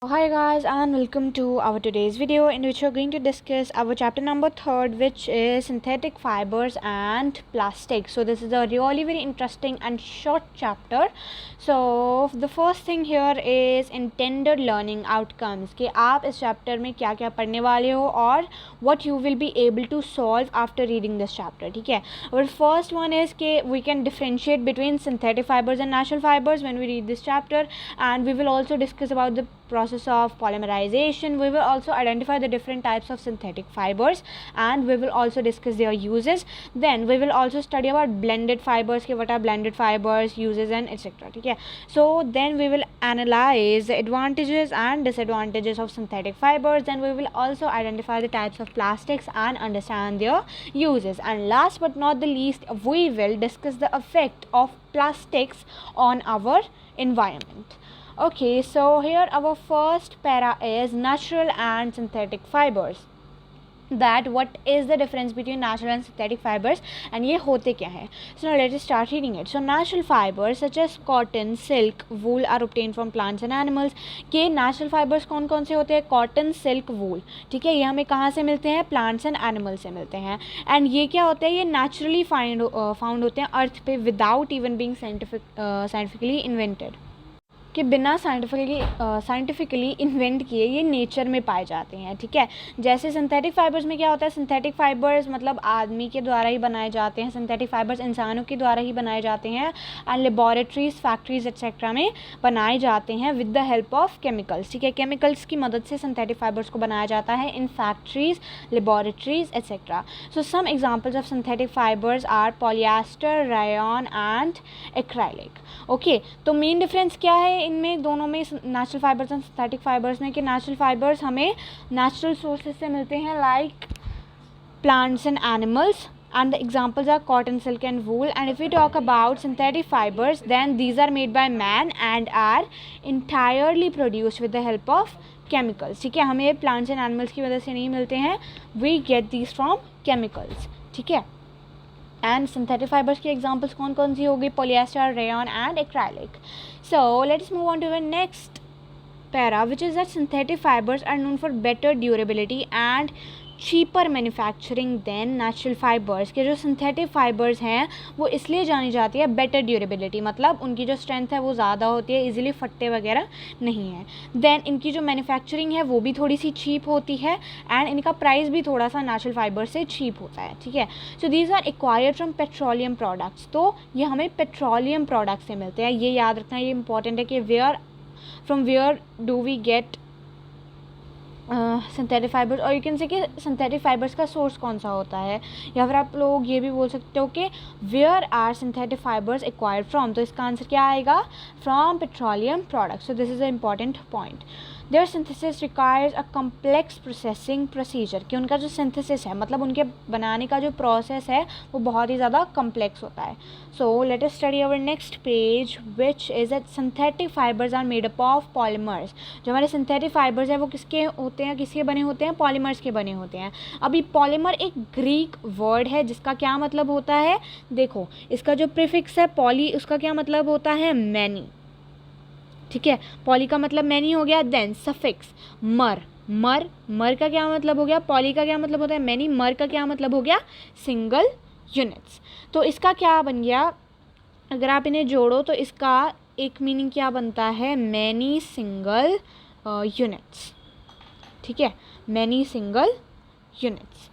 Hi guys and welcome to our today's video in which we're going to discuss our chapter number 3 which is synthetic fibers and plastic. So this is a really very interesting and short chapter. So the first thing here is intended learning outcomes कि आप इस chapter में क्या क्या पढ़ने वाले हो और what you will be able to solve after reading this chapter. ठीक है. Our first one is कि we can differentiate between synthetic fibers and natural fibers when we read this chapter, and we will also discuss about the process of polymerization. We will also identify the different types of synthetic fibers and we will also discuss their uses. Then we will also study about blended fibers, what are blended fibers, uses and etc. Okay, so then we will analyze the advantages and disadvantages of synthetic fibers. Then we will also identify the types of plastics and understand their uses. And last but not the least, we will discuss the effect of plastics on our environment. Okay, so here our first para is natural and synthetic fibers. That what is the difference between natural and synthetic fibers and ये होते क्या है. So now let us start reading it. So natural fibers such as cotton, silk, wool are obtained from plants and animals. के natural fibers कौन कौन से होते हैं? Cotton, silk, wool. ठीक है, ये हमें कहाँ से मिलते हैं? Plants and animals से मिलते हैं. And ये क्या होते हैं? ये naturally found होते हैं अर्थ पे without even being scientifically invented. कि बिना साइंटिफिकली इन्वेंट किए ये नेचर में पाए जाते हैं. ठीक है, जैसे सिंथेटिक फाइबर्स में क्या होता है? सिंथेटिक फाइबर्स मतलब आदमी के द्वारा ही बनाए जाते हैं. सिंथेटिक फाइबर्स इंसानों के द्वारा ही बनाए जाते हैं एंड लेबॉरेटरीज, फैक्ट्रीज एक्सेट्रा में बनाए जाते हैं with the help of chemicals. ठीक है, केमिकल्स की मदद से सिंथेटिक फाइबर्स को बनाया जाता है in factories, laboratories etcetera. So some examples of synthetic fibres are polyester, rayon and acrylic. Okay, तो मेन डिफरेंस क्या है इनमें दोनों में, natural fibers and synthetic fibers में? कि नेचुरल फाइबर्स हमें नेचुरल सोर्सेज से मिलते हैं like plants and animals, and the examples are cotton, silk and wool. And if we talk about synthetic fibers, then these are made by man and are entirely produced with the help of chemicals. ठीक है, हमें plants and animals की वजह से नहीं मिलते हैं, we get these from chemicals. ठीक है, एंड सिंथेटिक फाइबर्स की एग्जांपल्स कौन कौन सी होगी? Polyester, rayon and acrylic. So let's move on to the next para which is that synthetic fibres are known for better durability and cheaper manufacturing than natural fibres. के जो synthetic fibres हैं वो इसलिए जानी जाती है बेटर ड्यूरेबिलिटी, मतलब उनकी जो स्ट्रेंथ है वो ज़्यादा होती है, इजीली फटते वगैरह नहीं है. देन इनकी जो मैन्युफैक्चरिंग है वो भी थोड़ी सी चीप होती है एंड इनका प्राइस भी थोड़ा सा नेचुरल फाइबर से चीप होता है. ठीक है, so these are acquired from petroleum products. तो ये हमें पेट्रोलियम प्रोडक्ट्स से मिलते हैं. ये याद रखना, ये इंपॉर्टेंट है कि from where do we get synthetic fibres. और यू कैन से कि सिंथेटिक फाइबर्स का सोर्स कौन सा होता है, या फिर आप लोग ये भी बोल सकते हो कि where are synthetic fibres acquired from. तो इसका आंसर क्या आएगा? From petroleum products. So this is a important point. Their synthesis requires a complex processing procedure. कि उनका जो सिंथेसिस है मतलब उनके बनाने का जो प्रोसेस है वो बहुत ही ज़्यादा कम्प्लेक्स होता है. So let us study our next page which is that synthetic fibres are made up of polymers. जो हमारे सिंथेटिक फाइबर्स हैं वो किसके होते हैं? किसके बने होते हैं? पॉलीमर्स के बने होते हैं. अभी पॉलीमर एक ग्रीक वर्ड है जिसका क्या मतलब होता है? देखो, इसका जो प्रीफिक्स है पॉली, उसका क्या मतलब होता है? मैनी. ठीक है, पॉली का मतलब मैनी हो गया. देन सफिक्स मर. मर का क्या मतलब हो गया? पॉली का क्या मतलब होता है? मैनी. मर का क्या मतलब हो गया? Single units. तो इसका क्या बन गया? अगर आप इन्हें जोड़ो तो इसका एक मीनिंग क्या बनता है? Many single units. ठीक है, मैनी सिंगल यूनिट्स.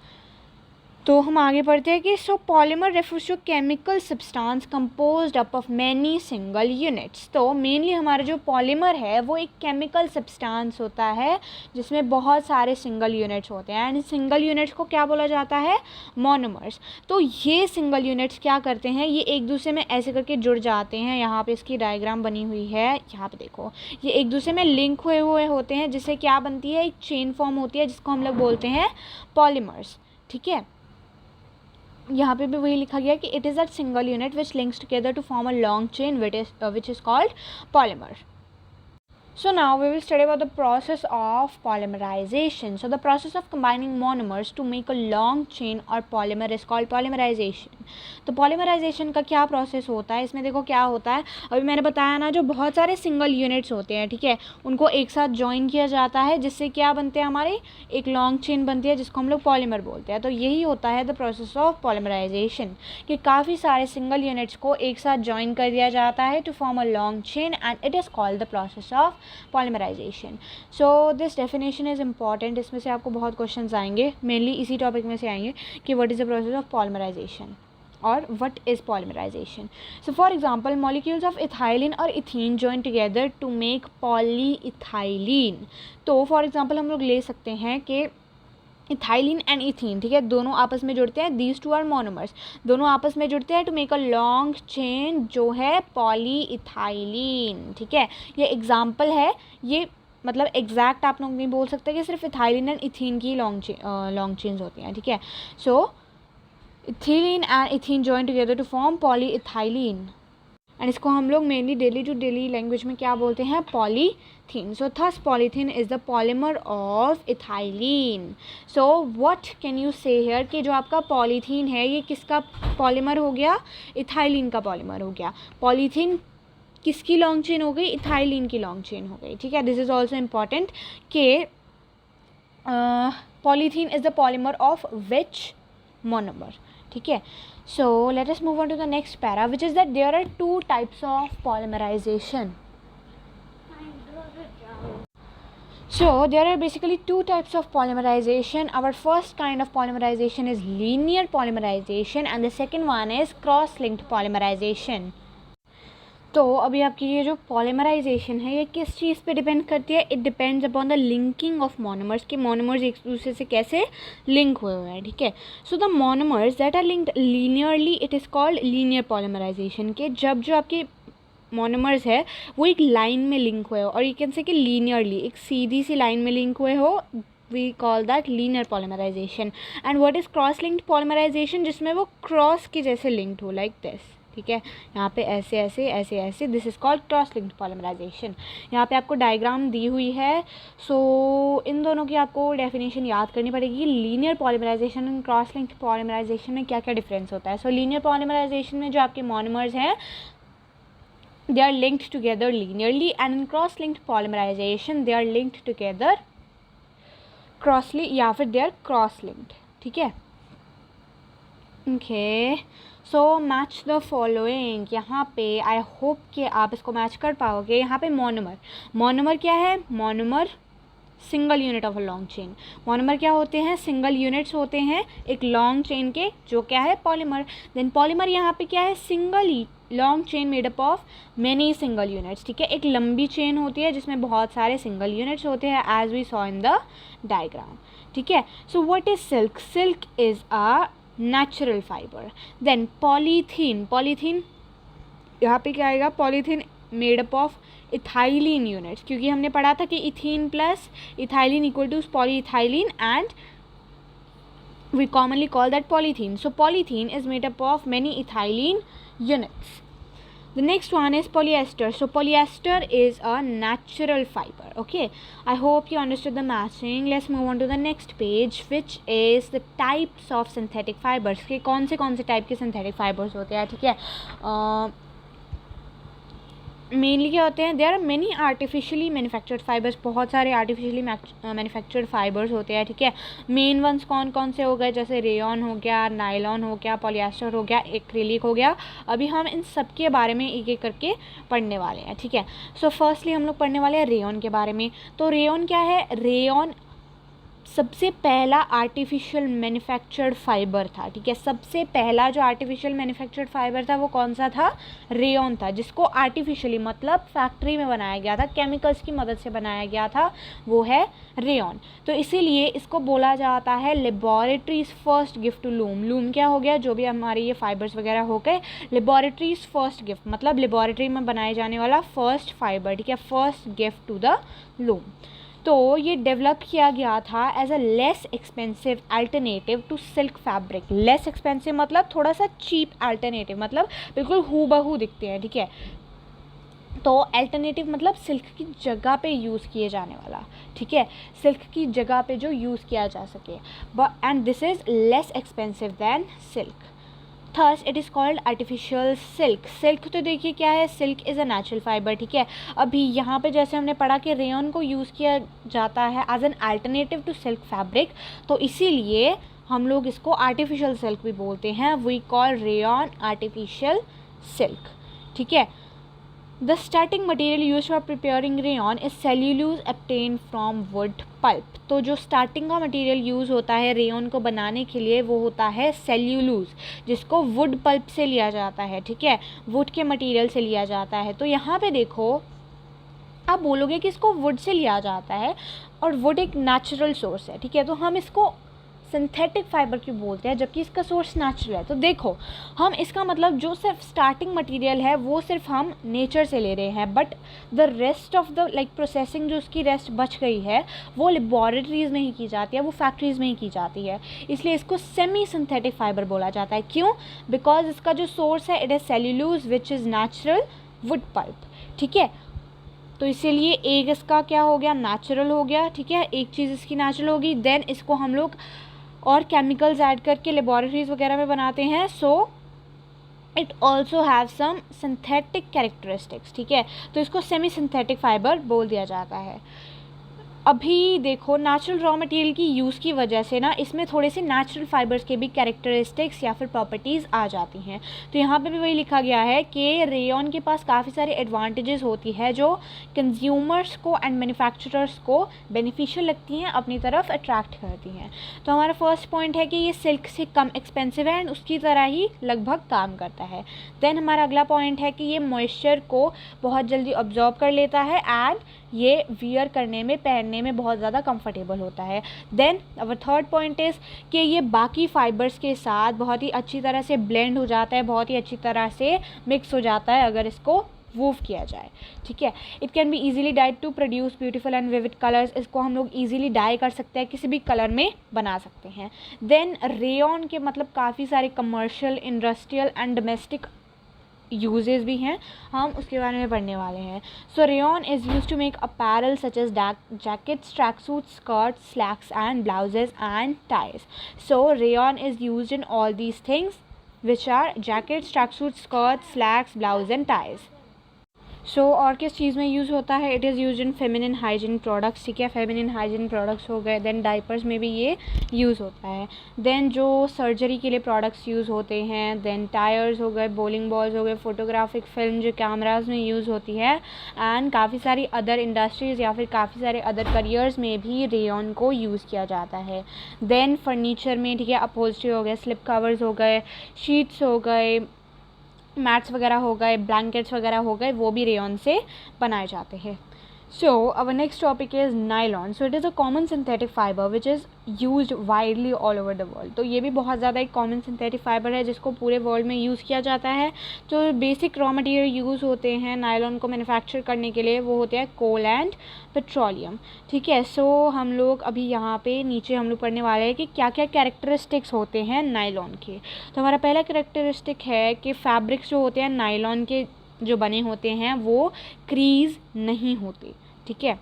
तो हम आगे बढ़ते हैं कि so polymer refers to chemical substance composed up of many single units. तो मेनली हमारा जो पॉलीमर है वो एक केमिकल सब्सटेंस होता है जिसमें बहुत सारे सिंगल यूनिट्स होते हैं एंड सिंगल यूनिट्स को क्या बोला जाता है? मोनोमर्स. तो ये सिंगल यूनिट्स क्या करते हैं? ये एक दूसरे में ऐसे करके जुड़ जाते हैं. यहाँ पे इसकी डायग्राम बनी हुई है, यहाँ पे देखो, ये एक दूसरे में लिंक हुए होते हैं जिससे क्या बनती है? एक चेन फॉर्म होती है जिसको हम लोग बोलते हैं पॉलीमर्स. ठीक है, यहाँ पे भी वही लिखा गया कि it is that single unit which links together to form a long chain which is called polymer. So now we will study about the process of polymerization. So the process of combining monomers to make a long chain or polymer is called polymerization. तो polymerization का क्या process होता है, इसमें देखो क्या होता है, अभी मैंने बताया ना, जो बहुत सारे सिंगल यूनिट्स होते हैं, ठीक है, उनको एक साथ ज्वाइन किया जाता है, जिससे क्या बनते हैं, हमारे एक लॉन्ग चेन बनती है, जिसको हम लोग पॉलीमर बोलते हैं. तो यही होता है द प्रोसेस ऑफ पॉलीमराइजेशन, कि काफ़ी सारे सिंगल यूनिट्स को एक साथ ज्वाइन कर दिया जाता है to form a long chain, and it is called the process of polymerisation. So this definition is important. इसमें से आपको बहुत क्वेश्चन आएंगे, मेनली इसी टॉपिक में से आएंगे कि what is the process of polymerisation or what is polymerization. So for example, molecules of ethylene or ethene join together to make polyethylene. तो for example हम लोग ले सकते हैं कि इथाइलिन एंड इथीन, ठीक है, दोनों आपस में जुड़ते हैं, दीज टू आर मोनोमर्स, दोनों आपस में जुड़ते हैं to make a long chain जो है पॉलीइथाइलिन. ठीक है, ये एग्जाम्पल है, ये मतलब एग्जैक्ट आप लोग नहीं बोल सकते कि सिर्फ इथाइलिन एंड इथीन की लॉन्ग चेन्स होती हैं. ठीक है, so ethylene and ethene join together to form polyethylene, and इसको हम लोग mainly daily to daily language में क्या बोलते हैं, polythene. So thus polythene is the polymer of ethylene. So what can you say here कि जो आपका पॉलीथीन है ये किसका पॉलीमर हो गया, इथाइलिन का पॉलीमर हो गया. पॉलीथीन किसकी लॉन्ग चेन हो गई, इथाइलिन की लॉन्ग चेन हो गई. ठीक है, दिस इज़ ऑल्सो इम्पॉर्टेंट कि polythene is the polymer of which monomer. ठीक है, so let us move on to the next para, which is that there are two types of polymerization. So there are basically two types of polymerization. Our first kind of polymerization is linear polymerization and the second one is cross-linked polymerization. तो अभी आपकी ये जो polymerisation है ये किस चीज़ पे depend करती है, it depends upon the linking of monomers, कि मोनोमर्स एक दूसरे से कैसे लिंक हुए हुए हैं. ठीक है, so the monomers that are linked linearly it is called linear polymerization, के जब जो आपके मोनोमर्स है वो एक लाइन में लिंक हुए हो, और यू कैन से कि लीनियरली एक सीधी सी लाइन में लिंक हुए हो, we call that linear polymerization. And what is cross linked polymerization, जिसमें वो क्रॉस के जैसे लिंक्ड हो, लाइक दिस. ठीक है, यहाँ पे ऐसे ऐसे ऐसे ऐसे, this is called cross linked polymerization. यहाँ पे आपको डायग्राम दी हुई है. सो इन दोनों की आपको डेफिनेशन याद करनी पड़ेगी. Linear polymerization and cross linked polymerization में क्या क्या डिफरेंस होता है. सो लीनियर पॉलीमराइजेशन में जो आपके मोनोमर्स हैं they are linked together linearly, and in cross linked polymerization they are linked together crossly या फिर they are cross linked. ठीक है, okay, so match the following. यहाँ पे आई होप कि आप इसको मैच कर पाओगे. यहाँ पे मोनोमर क्या है, monomer single unit of a long chain. Monomer क्या होते हैं, सिंगल यूनिट्स होते हैं एक लॉन्ग चेन के, जो क्या है पॉलीमर. देन पॉलीमर यहाँ पे क्या है, single long chain made up of many single units. ठीक है, एक लंबी चेन होती है जिसमें बहुत सारे सिंगल यूनिट्स होते हैं, as we saw in the diagram. ठीक है, so what is silk, silk is a natural fibre. Then polythene यहाँ पे क्या आएगा, polythene made up of ethylene units, क्योंकि हमने पढ़ा था कि ethene plus ethylene equal to polyethylene, and we commonly call that polythene. So polythene is made up of many ethylene units. The next one is polyester. So polyester is a natural fiber. Okay, I hope you understood the matching. Let's move on to the next page, which is the types of synthetic fibers. कि कौन से type के synthetic fibers होते हैं. ठीक है, mainly क्या होते हैं, there are many artificially manufactured fibres, बहुत सारे आर्टिफिशियली मैन्युफैक्चर्ड फाइबर्स होते हैं. ठीक है, मेन वंस कौन से हो गए, जैसे रेयॉन हो गया, नायलॉन हो गया, पॉलिएस्टर हो गया, एक्रिलिक हो गया. अभी हम इन सब के बारे में एक एक करके पढ़ने वाले हैं. ठीक है, सो फर्स्टली हम लोग पढ़ने वाले हैं रेयॉन के बारे में. तो रेयॉन क्या है, रेयॉन सबसे पहला आर्टिफिशियल मैन्युफैक्चर्ड फाइबर था. ठीक है, सबसे पहला जो आर्टिफिशियल मैन्युफैक्चर्ड फाइबर था वो कौन सा था, रेयॉन था, जिसको आर्टिफिशियली मतलब फैक्ट्री में बनाया गया था, केमिकल्स की मदद से बनाया गया था, वो है रेयॉन. तो इसीलिए इसको बोला जाता है laboratories first gift to loom. Loom क्या हो गया, जो भी हमारे ये फाइबर्स वगैरह हो गए, लेबॉरेटरीज फर्स्ट गिफ्ट मतलब लेबॉरेटरी में बनाए जाने वाला फर्स्ट फाइबर. ठीक है, first gift to the loom. तो ये डेवलप किया गया था as a less expensive alternative to silk fabric. Less expensive मतलब थोड़ा सा चीप अल्टरनेटिव, मतलब बिल्कुल हूबहू दिखते हैं. ठीक है, तो अल्टरनेटिव मतलब सिल्क की जगह पे यूज़ किए जाने वाला, ठीक है, सिल्क की जगह पे जो यूज़ किया जा सके, but and this is less expensive than silk, thus it is called artificial silk. Silk तो देखिए क्या है, silk is a natural fibre, ठीक है। अभी यहाँ पे जैसे हमने पढ़ा कि रेयन को यूज़ किया जाता है as an alternative to silk fabric, तो इसीलिए हम लोग इसको आर्टिफिशियल सिल्क भी बोलते हैं, we call rayon artificial silk, ठीक है। The starting material used for preparing rayon is cellulose obtained from wood pulp। तो जो स्टार्टिंग का मटेरियल यूज़ होता है रेयन को बनाने के लिए वो होता है सेल्यूलोज, जिसको वुड पल्प से लिया जाता है, ठीक है, वुड के मटेरियल से लिया जाता है। तो यहाँ पे देखो आप बोलोगे कि इसको वुड से लिया जाता है और वुड एक नेचुरल सोर्स है, ठीक है, तो हम इसको सिंथेटिक फाइबर क्यों बोलते हैं जबकि इसका सोर्स नेचुरल है। तो देखो हम इसका मतलब जो सिर्फ स्टार्टिंग मटेरियल है वो सिर्फ हम नेचर से ले रहे हैं, but the rest of the like processing जो उसकी रेस्ट बच गई है वो लेबॉरेटरीज़ में ही की जाती है, वो फैक्ट्रीज़ में ही की जाती है, इसलिए इसको सेमी सिंथेटिक फाइबर बोला जाता है। क्यों? बिकॉज इसका जो सोर्स है it is cellulose which is natural wood pulp, ठीक है। तो इसीलिए एक इसका क्या हो गया, नेचुरल हो गया, ठीक है, एक चीज़ इसकी नेचुरल होगी, देन इसको हम लोग और केमिकल्स ऐड करके लेबॉरेटरीज वगैरह में बनाते हैं, so it also have some synthetic characteristics, ठीक है, तो इसको सेमी सिंथेटिक फाइबर बोल दिया जाता है। अभी देखो नेचुरल रॉ मटेरियल की यूज़ की वजह से ना इसमें थोड़े से नेचुरल फाइबर्स के भी कैरेक्टरिस्टिक्स या फिर प्रॉपर्टीज़ आ जाती हैं। तो यहाँ पे भी वही लिखा गया है कि रेयन के पास काफ़ी सारे एडवांटेजेस होती है जो कंज्यूमर्स को एंड मैन्युफैक्चरर्स को बेनिफिशियल लगती हैं, अपनी तरफ अट्रैक्ट करती हैं। तो हमारा फर्स्ट पॉइंट है कि ये सिल्क से कम एक्सपेंसिव है एंड उसकी तरह ही लगभग काम करता है। देन हमारा अगला पॉइंट है कि ये मॉइस्चर को बहुत जल्दी ऑब्जॉर्ब कर लेता है एंड ये वियर करने में, पहनने में बहुत ज़्यादा कंफर्टेबल होता है। Then our third point is कि ये बाकी फाइबर्स के साथ बहुत ही अच्छी तरह से ब्लेंड हो जाता है, बहुत ही अच्छी तरह से मिक्स हो जाता है अगर इसको वूव किया जाए, ठीक है। It can be easily dyed to produce beautiful and vivid colours, इसको हम लोग ईजिली डाई कर सकते हैं, किसी भी कलर में बना सकते हैं। देन रेयन के मतलब काफ़ी सारे commercial, industrial and domestic uses भी हैं, हम उसके बारे में पढ़ने वाले हैं। So rayon is use to make apparel such as jackets, track suits, skirts, slacks and blouses and ties. So rayon is use in all these things which are jackets, track suits, skirts, slacks, blouse and ties. So और किस चीज़ में use होता है, it is use in feminine hygiene products, ठीक है, feminine hygiene products हो गए। देन डाइपर्स में भी ये यूज़ होता है। देन जो सर्जरी के लिए प्रोडक्ट्स यूज़ होते हैं, देन टायर्स हो गए, बॉलिंग बॉल्स हो गए, फोटोग्राफिक फिल्म जो कैमराज में यूज़ होती है, एंड काफ़ी सारी अदर इंडस्ट्रीज़ या फिर काफ़ी सारे अदर करियर्स में भी रेयन को यूज़ किया जाता है। देन फर्नीचर में, ठीक है, अपहोल्स्ट्री हो गए, स्लिप कवर्स हो गए, शीट्स हो गए, मैट्स वगैरह हो गए, ब्लैंकेट्स वगैरह हो गए, वो भी रेयन से बनाए जाते हैं। So our next topic is nylon. So it is a common synthetic fiber which is used widely all over the world. तो ये भी बहुत ज़्यादा एक कॉमन सिंथेटिक फाइबर है जिसको पूरे वर्ल्ड में यूज़ किया जाता है। तो बेसिक रॉ मटेरियल यूज़ होते हैं नायलॉन को मैन्युफैक्चर करने के लिए, वो होते हैं कोल एंड पेट्रोलियम, ठीक है। सो हम लोग अभी यहाँ पे नीचे हम लोग पढ़ने वाले हैं कि क्या क्या कैरेक्टरिस्टिक्स होते हैं नायलॉन के। तो हमारा पहला कैरेक्टरिस्टिक है कि फैब्रिक्स जो होते हैं नायलॉन के जो बने होते हैं वो क्रीज नहीं होते, ठीक है।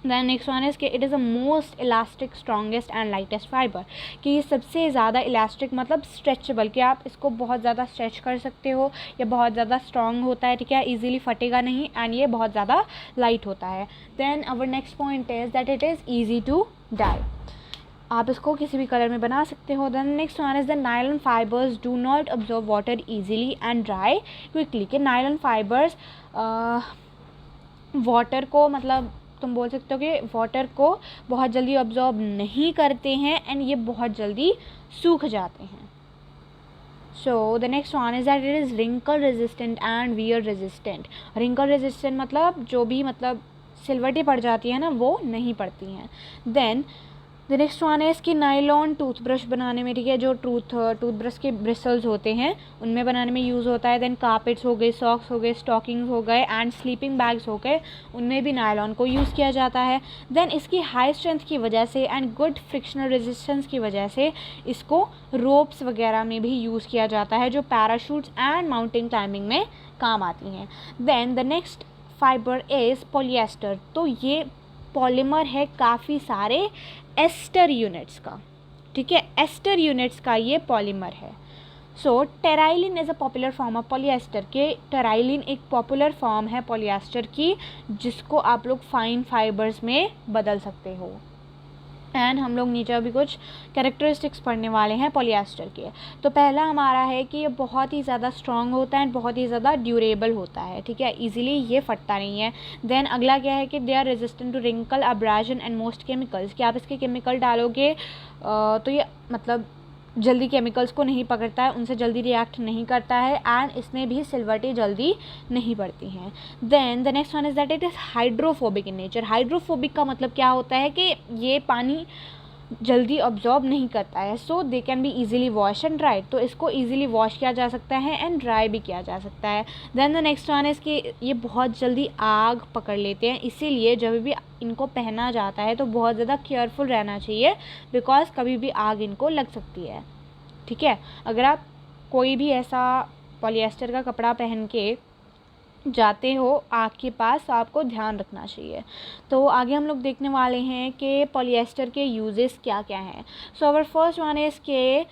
दैन नेक्स्ट वन इज़ कि it is the most elastic, strongest and lightest fibre, कि ये सबसे ज़्यादा इलास्टिक मतलब स्ट्रेचेबल, कि आप इसको बहुत ज़्यादा स्ट्रेच कर सकते हो, या बहुत ज़्यादा स्ट्रॉन्ग होता है, ठीक है, ईजिली फटेगा नहीं, एंड ये बहुत ज़्यादा लाइट होता है। Then our next point is that it is easy to dye, आप इसको किसी भी कलर में बना सकते हो। Then next one is the nylon fibres do not absorb water easily and dry quickly, कि नायलॉन फाइबर्स वाटर को मतलब तुम बोल सकते हो कि वाटर को बहुत जल्दी अब्जॉर्ब नहीं करते हैं एंड ये बहुत जल्दी सूख जाते हैं। So the next one is that it is wrinkle resistant and wear resistant. Wrinkle resistant मतलब जो भी मतलब सिलवटें पड़ जाती हैं ना वो नहीं पड़ती हैं। देन द नेक्स्ट वन है इसकी नायलॉन टूथब्रश बनाने में, ठीक है, जो टूथब्रश के ब्रिसल्स होते हैं उनमें बनाने में यूज़ होता है। देन कार्पेट्स हो गए, सॉक्स हो गए, स्टॉकिंग्स हो गए एंड स्लीपिंग बैग्स हो गए, उनमें भी नायलॉन को यूज़ किया जाता है। देन इसकी हाई स्ट्रेंथ की वजह से एंड गुड फ्रिक्शनल रेजिस्टेंस की वजह से इसको रोप्स वगैरह में भी यूज़ किया जाता है जो पैराशूट्स एंड माउंटेन क्लाइंबिंग में काम आती हैं। Then the next fibre is polyester. तो ये पॉलीमर है काफ़ी सारे एस्टर यूनिट्स का, ठीक है, एस्टर यूनिट्स का ये पॉलीमर है। So terylene is a popular form of polyester, के टेराइलिन एक पॉपुलर फॉर्म है पॉलिएस्टर की, जिसको आप लोग फाइन फाइबर्स में बदल सकते हो। एंड हम लोग नीचे अभी कुछ कैरेक्टरिस्टिक्स पढ़ने वाले हैं पॉलिएस्टर के। तो पहला हमारा है कि ये बहुत ही ज़्यादा स्ट्रॉन्ग होता है एंड बहुत ही ज़्यादा ड्यूरेबल होता है, ठीक है, इजीली ये फटता नहीं है। देन अगला क्या है कि they are resistant to wrinkle, abrasion and most chemicals, कि आप इसके केमिकल डालोगे तो ये मतलब जल्दी केमिकल्स को नहीं पकड़ता है, उनसे जल्दी रिएक्ट नहीं करता है, एंड इसमें भी सिल्वर्टी जल्दी नहीं बढ़ती हैं। Then the next one is that it is hydrophobic in nature. Hydrophobic का मतलब क्या होता है कि ये पानी जल्दी ऑब्जॉर्ब नहीं करता है, so they can be easily wash and dry, तो इसको ईजिली वॉश किया जा सकता है एंड ड्राई भी किया जा सकता है। Then the next one is कि ये बहुत जल्दी आग पकड़ लेते हैं, इसीलिए जब भी इनको पहना जाता है तो बहुत ज़्यादा केयरफुल रहना चाहिए, बिकॉज कभी भी आग इनको लग सकती है, ठीक है। अगर आप कोई भी ऐसा पॉलिएस्टर का कपड़ा पहन के जाते हो आग के पास, तो आपको ध्यान रखना चाहिए। तो आगे हम लोग देखने वाले हैं कि पॉलिएस्टर के यूजेस क्या क्या हैं। So our first one is के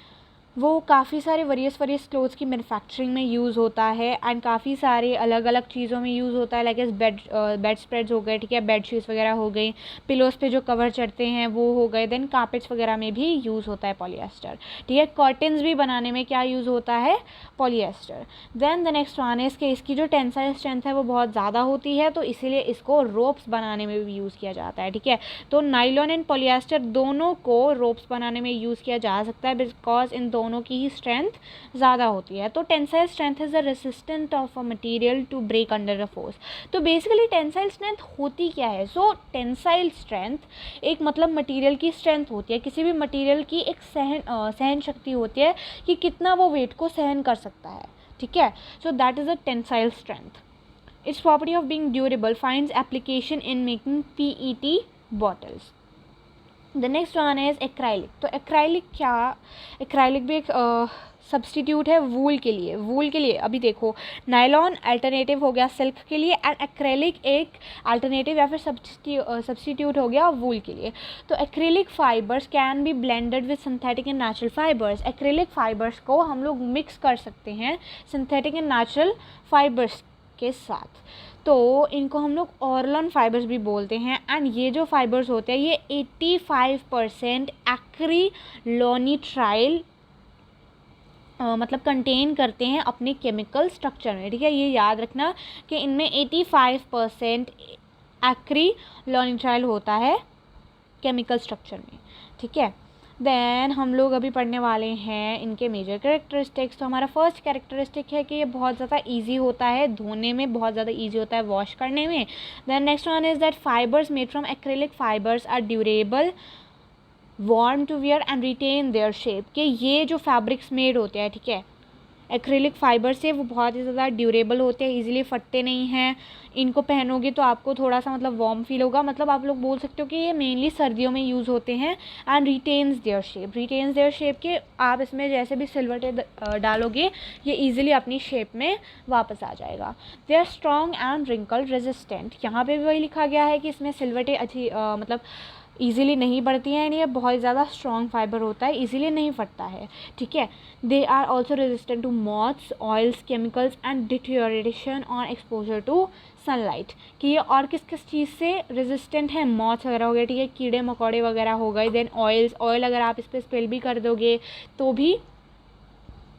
वो काफ़ी सारे वेरियस क्लोथ्स की मैन्युफैक्चरिंग में यूज़ होता है एंड काफ़ी सारे अलग अलग चीज़ों में यूज़ होता है, लाइक इस बेड स्प्रेड्स हो गए, ठीक है, बेड शीट्स वगैरह हो गई, पिलोस पे जो कवर चढ़ते हैं वो हो गए, देन कार्पेट्स वगैरह में भी यूज़ होता है पॉलिएस्टर, ठीक है। कर्टन्स भी बनाने में क्या यूज़ होता है, polyester. Then the next one is कि इसकी जो टेंसाइल स्ट्रेंथ है वो बहुत ज़्यादा होती है, तो इसीलिए इसको रोप्स बनाने में भी यूज़ किया जाता है, ठीक है। तो नाइलॉन एंड पॉलिएस्टर दोनों को रोप्स बनाने में यूज़ किया जा सकता है, बिकॉज इन दोनों की ही स्ट्रेंथ ज़्यादा होती है। तो tensile strength is the resistant of a material to break under a force. तो बेसिकली टेंसाइल स्ट्रेंथ होती क्या है, सो टेंसाइल स्ट्रेंथ एक मतलब मटेरियल की स्ट्रेंथ होती है, किसी भी मटेरियल की एक सहन शक्ति होती है कि कितना वो वेट को सहन कर सकता है, ठीक है। So that is a tensile strength. It's property of being durable finds application in making PET bottles. The next one is acrylic. तो एक्राइलिक क्या, एक्राइलिक भी एक सब्सटीट्यूट है वूल के लिए। वूल के लिए अभी देखो, नायलॉन अल्टरनेटिव हो गया सिल्क के लिए एंड एक्रेलिक एक अल्टरनेटिव या फिर सब्सटीट्यूट हो गया वूल के लिए। तो acrylic fibres can be blended with synthetic and natural fibres. Acrylic fibres को हम लोग मिक्स कर सकते हैं सिंथेटिक एंड नेचुरल फाइबर्स के साथ, तो इनको हम लोग ऑर्लन फाइबर्स भी बोलते हैं। एंड ये जो फाइबर्स होते हैं ये 85% एक्रिलोनिट्राइल मतलब कंटेन करते हैं अपने केमिकल स्ट्रक्चर में, ठीक है। ये याद रखना कि इनमें 85% एक्रिलोनिट्राइल होता है केमिकल स्ट्रक्चर में, ठीक है। देन हम लोग अभी पढ़ने वाले हैं इनके मेजर कैरेक्टरिस्टिक्स। तो हमारा फर्स्ट कैरेक्टरिस्टिक है कि ये बहुत ज़्यादा इजी होता है धोने में, बहुत ज़्यादा इजी होता है वॉश करने में। Then next one is that fibres made from acrylic fibres are durable, warm to wear and retain their shape. कि ये जो फैब्रिक्स मेड होते हैं, ठीक है, एक्रेलिक फाइबर से, वो बहुत ही ज़्यादा ड्यूरेबल होते हैं, इजीली फटते नहीं हैं। इनको पहनोगे तो आपको थोड़ा सा मतलब वार्म फील होगा, मतलब आप लोग बोल सकते हो कि ये मेनली सर्दियों में यूज़ होते हैं। And retains their shape, retains their shape के आप इसमें जैसे भी सिल्वर डालोगे ये ईजिली अपनी शेप में वापस आ जाएगा। They are strong and wrinkle resistant. यहाँ पे भी वही लिखा गया है कि इसमें सिल्वरटे अच्छी मतलब ईजिली नहीं बढ़ती हैं, ये बहुत ज़्यादा स्ट्रॉन्ग फाइबर होता है, ईजिली नहीं फटता है, ठीक है। They are also resistant to moths, oils, chemicals and deterioration on exposure to sunlight. कि ये और किस किस चीज़ से रेजिस्टेंट है, मॉथ्स वगैरह हो गए, ठीक है, कीड़े मकोड़े वगैरह हो गए। देन ऑयल्स, ऑयल अगर आप इस पर स्पेल भी कर दोगे तो भी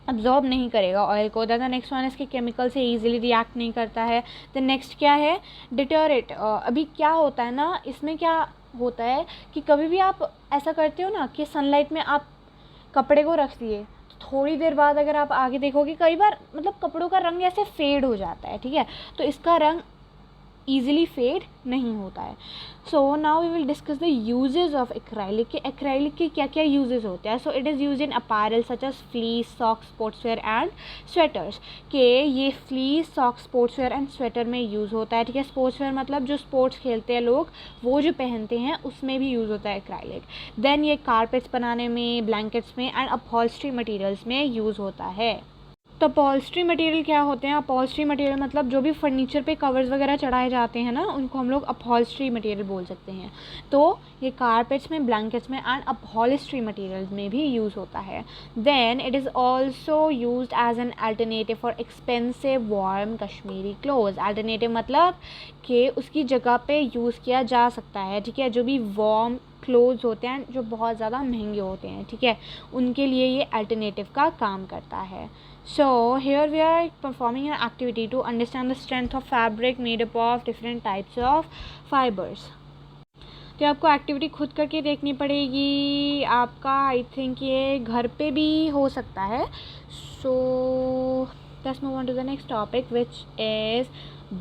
अब्जॉर्ब नहीं करेगा ऑयल को। दैन नेक्स्ट वन इसके केमिकल से ईजिली रिएक्ट नहीं करता है। देन नेक्स्ट क्या है, डिटेरियोरेट। अभी क्या होता है ना, इसमें क्या होता है कि कभी भी आप ऐसा करते हो ना कि सनलाइट में आप कपड़े को रख दिए, तो थोड़ी देर बाद अगर आप आगे देखोगे कई बार मतलब कपड़ों का रंग ऐसे फेड हो जाता है, ठीक है। तो इसका रंग ईजिली फेड नहीं होता है। So now we will discuss the uses of acrylic. के एक्राइलिक के क्या क्या यूजेस होते हैं। So it is use in apparel such as fleece, socks, sportswear and sweaters. के ये fleece, socks, sportswear and sweater में यूज़ होता है, ठीक है। स्पोर्ट्सवेयर मतलब जो स्पोर्ट्स खेलते हैं लोग वो जो पहनते हैं उसमें भी यूज़ होता है एक्राइलिक। देन ये कारपेट्स बनाने में, ब्लैंकेट्स में एंड अपहॉल्स्ट्री मटीरियल्स में यूज़ होता है। तो अपॉल्स्ट्री मटेरियल क्या होते हैं? अपॉल्स्ट्री मटेरियल मतलब जो भी फर्नीचर पे कवर्स वगैरह चढ़ाए जाते हैं ना, उनको हम लोग अपॉल्स्ट्री मटेरियल बोल सकते हैं। तो ये कारपेट्स में, ब्लैंकेट्स में एंड अपॉल्स्ट्री मटेरियल्स में भी यूज़ होता है। Then it is also used as an alternative for expensive warm cashmere clothes. Alternative मतलब कि उसकी जगह पे यूज़ किया जा सकता है, ठीक है, जो भी वार्म क्लोथ्स होते हैं जो बहुत ज़्यादा महंगे होते हैं, ठीक है, उनके लिए ये अल्टरनेटिव का काम करता है। So here we are performing an activity to understand the strength of fabric made up of different types of fibers. तो आपको एक्टिविटी खुद करके देखनी पड़ेगी। आपका आई थिंक ये घर पे भी हो सकता है। So let's move on to the next topic which is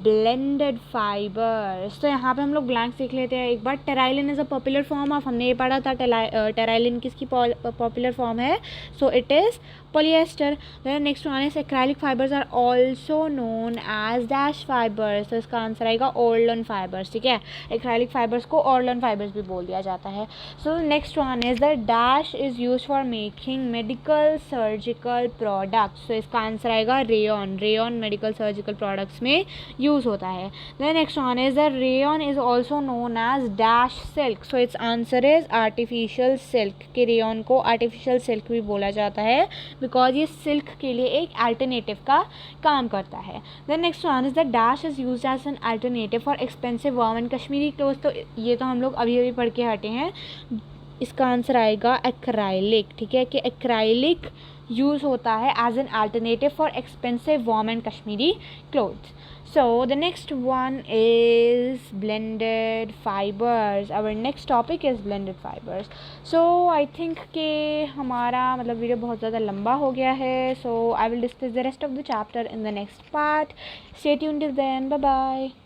blended fibres. तो यहाँ पे हम लोग ब्लैंक सीख लेते हैं एक बार। Terylene is a popular form of, हमने ये पढ़ा था टेराइलिन किसकी पॉपुलर फॉर्म है, so it is polyester. Then next one is acrylic fibers are also known as dash fibers. तो इसका आंसर आएगा orlon fibers, ठीक है। acrylic fibers को orlon fibers भी बोल दिया जाता है। So next one is the dash is used for making medical surgical products. तो इसका आंसर आएगा rayon. rayon medical surgical products में यूज़ होता है। Then next one is the rayon is also known as dash silk. So its answer is artificial silk. कि rayon को artificial silk भी बोला जाता है बिकॉज ये सिल्क के लिए एक अल्टरनेटिव का काम करता है। Then next one is the dash is use as an alternative for expensive warm and cashmere cloth. तो ये तो हम लोग अभी अभी पढ़ के हटे हैं। इसका आंसर आएगा एक्राइलिक, ठीक है, कि एक्राइलिक यूज़ होता है as an alternative for expensive warm and cashmere clothes. So the next one is blended fibers. Our next topic is blended fibers. So I think कि हमारा मतलब वीडियो बहुत ज़्यादा लंबा हो गया है. So I will discuss the rest of the chapter in the next part. Stay tuned till then. Bye bye.